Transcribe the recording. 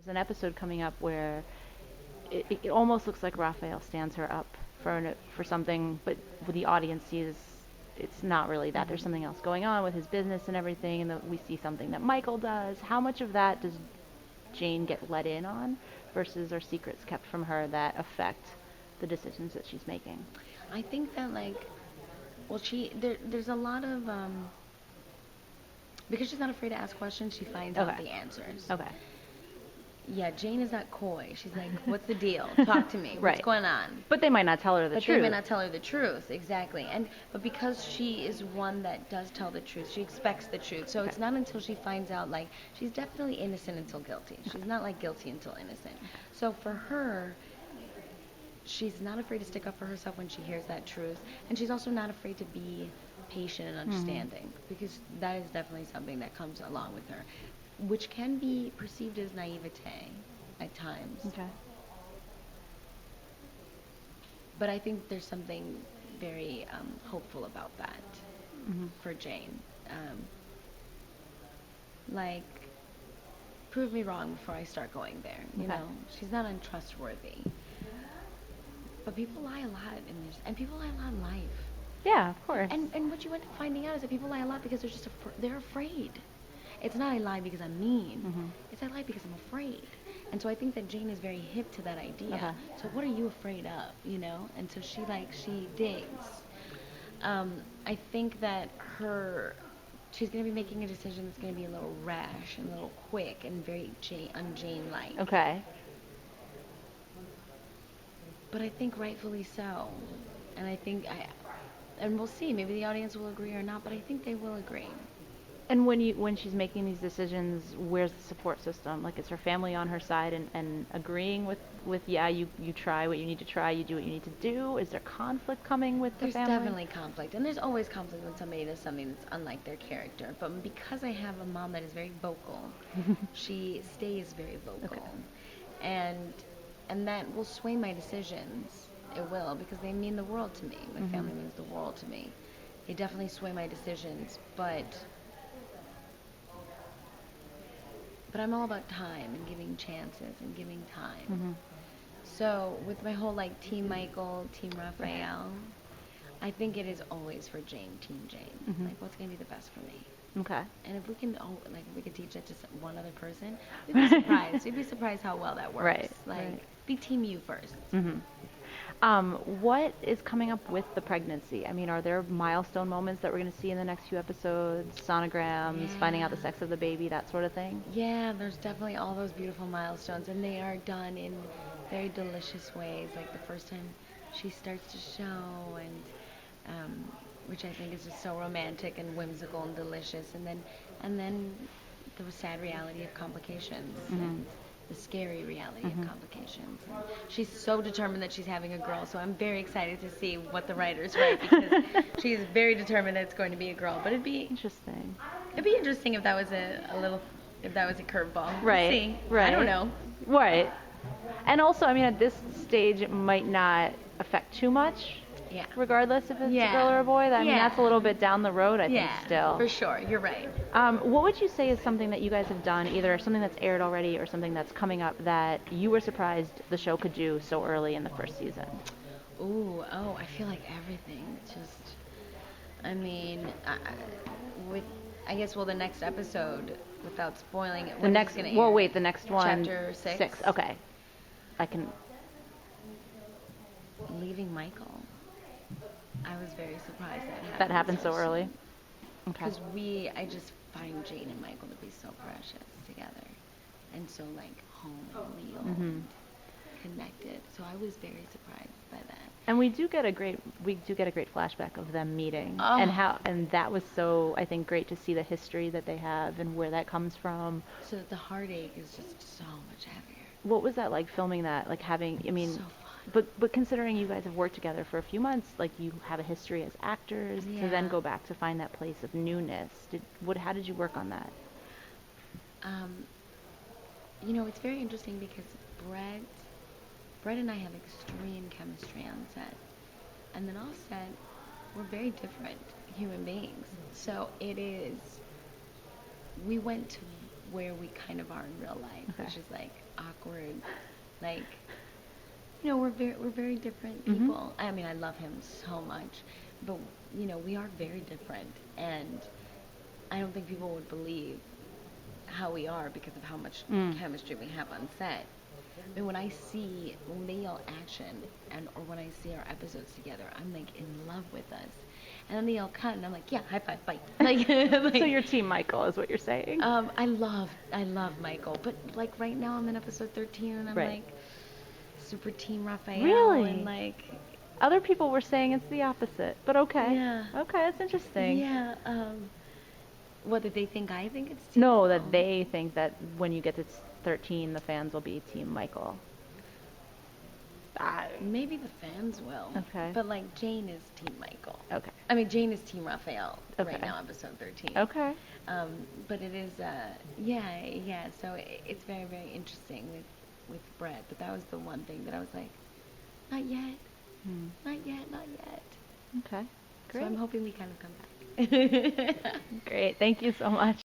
There's an episode coming up where it almost looks like Raphael stands her up for something, but the audience sees it's not really that. There's something else going on with his business and everything, and we see something that Michael does. How much of that does Jane get let in on versus are secrets kept from her that affect the decisions that she's making? I think that there's a lot of because she's not afraid to ask questions, she finds out the answers. Okay. Yeah, Jane is not coy. She's like, what's the deal? Talk to me. Right. What's going on? But they might not tell her the truth. They may not tell her the truth, exactly. But because she is one that does tell the truth, she expects the truth. So it's not until she finds out, like, she's definitely innocent until guilty. She's not, like, guilty until innocent. So for her, she's not afraid to stick up for herself when she hears that truth. And she's also not afraid to be patient and understanding, because that is definitely something that comes along with her, which can be perceived as naivete at times. Okay. But I think there's something very hopeful about that for Jane. Like, prove me wrong before I start going there. You know, she's not untrustworthy. But people lie a lot in this, and people lie a lot in life. Yeah, of course. And what you end up finding out is that people lie a lot because they're just they're afraid. It's not I lie because I'm mean. It's I lie because I'm afraid. And so I think that Jane is very hip to that idea. So what are you afraid of, you know? And so she digs. I think that she's going to be making a decision that's going to be a little rash and a little quick and very un-Jane-like. Okay. But I think rightfully so. And I think and we'll see, maybe the audience will agree or not, but I think they will agree. And when she's making these decisions, where's the support system? Like, is her family on her side and agreeing with you try what you need to try, you do what you need to do? Is there conflict coming with the family? There's definitely conflict, and there's always conflict when somebody does something that's unlike their character. But because I have a mom that is very vocal, she stays very vocal, and that will sway my decisions. It will, because they mean the world to me. My family means the world to me. They definitely sway my decisions, but I'm all about time and giving chances and giving time. So with my whole Team Michael, Team Raphael, I think it is always for Team Jane. Like, what's gonna be the best for me? Okay. And if we can teach that to one other person, we'd be surprised. We'd be surprised how well that works. Right. Be Team you first. What is coming up with the pregnancy? I mean, are there milestone moments that we're going to see in the next few episodes? Sonograms, finding out the sex of the baby, that sort of thing? Yeah, there's definitely all those beautiful milestones, and they are done in very delicious ways. Like the first time she starts to show, and which I think is just so romantic and whimsical and delicious. And then the sad reality of complications. And the scary reality of complications. And she's so determined that she's having a girl, so I'm very excited to see what the writers write, because she's very determined that it's going to be a girl. But it'd be interesting. It'd be interesting if that was if that was a curveball. Right. We'll see. Right. I don't know. Right. And also, I mean, at this stage, it might not affect too much. Yeah. Regardless if it's a girl or a boy. I mean, that's a little bit down the road, I think, still. For sure. You're right. What would you say is something that you guys have done, either something that's aired already or something that's coming up, that you were surprised the show could do so early in the first season? I feel like everything. Just, I mean, I guess, the next episode, without spoiling it. The next one. Chapter 6. Okay. I can. Leaving Michael. I was very surprised that happened so early. Okay. Because I just find Jane and Michael to be so precious together, and so home and real and connected. So I was very surprised by that. And we do get a great flashback of them meeting, and that was so, I think, great to see the history that they have and where that comes from. So the heartache is just so much heavier. What was that like, filming that? Like, having, I mean, so fun. But considering you guys have worked together for a few months, like, you have a history as actors, to then go back to find that place of newness. How did you work on that? It's very interesting because Brett and I have extreme chemistry on set. And then off set, we're very different human beings. So we went to where we kind of are in real life, which is awkward, like, we're very different Mhm. people. I mean, I love him so much, but we are very different, and I don't think people would believe how we are because of how much Mm. chemistry we have on set. I mean, when they yell action, or when I see our episodes together, I'm like in love with us. And then they yell cut, and I'm like, yeah, high five, fight. Like, So you're Team Michael, is what you're saying? I love Michael, but like right now I'm in episode 13, and I'm Right. like super Team Raphael, Really? and like, Other people were saying it's the opposite, but okay. yeah, Okay, that's interesting. yeah. Whether they think I think it's Team No, Michael. that they think that when you get to 13, the fans will be Team Michael. Maybe the fans will. Okay. But like Jane is Team Michael. Okay. I mean, Jane is Team Raphael Okay. right now, episode 13. Okay. But it is, yeah. So it's very, very interesting with Brett. But that was the one thing that I was like, not yet, Hmm. not yet, not yet. Okay. So Great. I'm hoping we kind of come back. Great. Thank you so much.